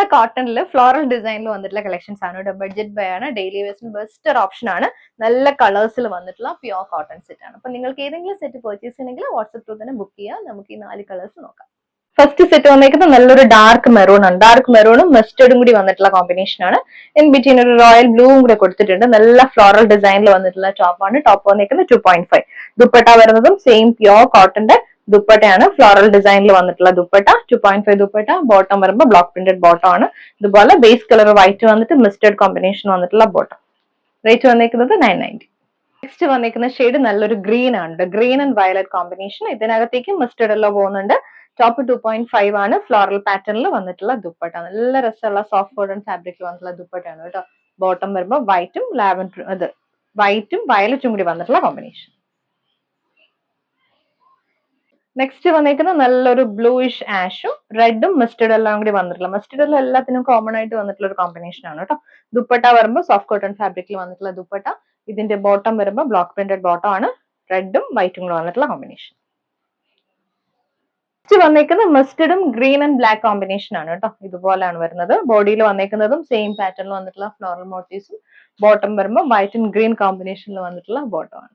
നല്ല കോട്ടണിൽ ഫ്ലോറൽ ഡിസൈനിൽ വന്നിട്ടുള്ള കളക്ഷൻസ് ആണ് കേട്ടോ. ബഡ്ജറ്റ് ബൈ ആണ്, ഡെയിലി വേഴ്സിന് ബെസ്റ്റ് ഒരു ഓപ്ഷൻ ആണ്. നല്ല കളേഴ്സിൽ വന്നിട്ടുള്ള പ്യുവർ കോട്ടൺ സെറ്റ് ആണ്. അപ്പൊ നിങ്ങൾക്ക് ഏതെങ്കിലും സെറ്റ് പർച്ചേസ് ചെയ്യണമെങ്കിൽ വാട്സ്ആപ്പ് ത്രൂ തന്നെ ബുക്ക് ചെയ്യാം. നമുക്ക് ഈ 4 കളേഴ്സ് നോക്കാം. ഫസ്റ്റ് സെറ്റ് വന്നേക്കുന്നത് നല്ലൊരു ഡാർക്ക് മെറൂൺ ആണ്. ഡാർക്ക് മെറൂണും മസ്റ്റേർഡും കൂടി വന്നിട്ടുള്ള കോമ്പിനേഷൻ ആണ്. ഇൻ ബിറ്റ്വീൻ ഒരു റോയൽ ബ്ലൂവും കൂടെ കൊടുത്തിട്ടുണ്ട്. നല്ല ഫ്ലോറൽ ഡിസൈനിൽ വന്നിട്ടുള്ള ടോപ്പ് ആണ്. ടോപ്പ് വന്നേക്കുന്നത് 2.5. ദുപ്പട്ട വരുന്നതും സെയിം പ്യുവർ കോട്ടന്റെ ദുപ്പട്ടയാണ്. ഫ്ലോറൽ ഡിസൈനിൽ വന്നിട്ടുള്ള ദുപ്പട്ട 2.5 ദുപ്പട്ട. ബോട്ടം വരുമ്പോൾ ബ്ലോക്ക് പ്രിന്റഡ് ബോട്ടം ആണ്. ഇതുപോലെ ബേസ് കളർ വൈറ്റ് വന്നിട്ട് മസ്റ്റേർഡ് കോമ്പിനേഷൻ വന്നിട്ടുള്ള ബോട്ടം. റേറ്റ് വന്നേക്കുന്നത് 990. നെക്സ്റ്റ് വന്നേക്കുന്ന ഷെയ്ഡ് നല്ലൊരു ഗ്രീൻ ആണ്. Green and violet combination. ഇതിനകത്തേക്ക് മസ്റ്റേർഡ് എല്ലോ പോകുന്നുണ്ട്. ടോപ്പ് 2.5 ആണ്. ഫ്ലോറൽ പാറ്റേണിൽ വന്നിട്ടുള്ള ദുപ്പട്ട. നല്ല രസമുള്ള സോഫ്റ്റ് കോട്ടൺ ഫാബ്രിക്കിൽ വന്നിട്ടുള്ള ദുപ്പട്ടയാണ് കേട്ടോ. ബോട്ടം വരുമ്പോൾ വൈറ്റും ലാവൻഡർ വൈറ്റും വയലറ്റും കൂടി വന്നിട്ടുള്ള കോമ്പിനേഷൻ. നെക്സ്റ്റ് വന്നേക്കുന്നത് നല്ലൊരു ബ്ലൂയിഷ് ആഷും റെഡും മസ്റ്റേർഡ് എല്ലാം കൂടി വന്നിട്ടുള്ള. മസ്റ്റേർഡ് എല്ലാം എല്ലാത്തിനും കോമൺ ആയിട്ട് വന്നിട്ടുള്ള ഒരു കോമ്പിനേഷൻ ആണ് കേട്ടോ. ദുപ്പട്ട വരുമ്പോൾ സോഫ്റ്റ് കോട്ടൺ ഫാബ്രിക്കിൽ വന്നിട്ടുള്ള ദുപ്പട്ട. ഇതിന്റെ ബോട്ടം വരുമ്പോൾ ബ്ലോക്ക് പ്രിന്റഡ് ബോട്ടം ആണ്. റെഡും വൈറ്റും കൂടി വന്നിട്ടുള്ള കോമ്പിനേഷൻ. നെക്സ്റ്റ് വന്നേക്കുന്നത് മസ്റ്റേർഡും ഗ്രീൻ ആൻഡ് ബ്ലാക്ക് കോമ്പിനേഷൻ ആണ് കേട്ടോ. ഇതുപോലെയാണ് വരുന്നത്. ബോഡിയിൽ വന്നേക്കുന്നതും സെയിം പാറ്റേണിൽ വന്നിട്ടുള്ള ഫ്ലോറൽ മോട്ടീവ്സും. ബോട്ടം വരുമ്പോൾ വൈറ്റ് ആൻഡ് ഗ്രീൻ കോമ്പിനേഷനിൽ വന്നിട്ടുള്ള ബോട്ടം ആണ്.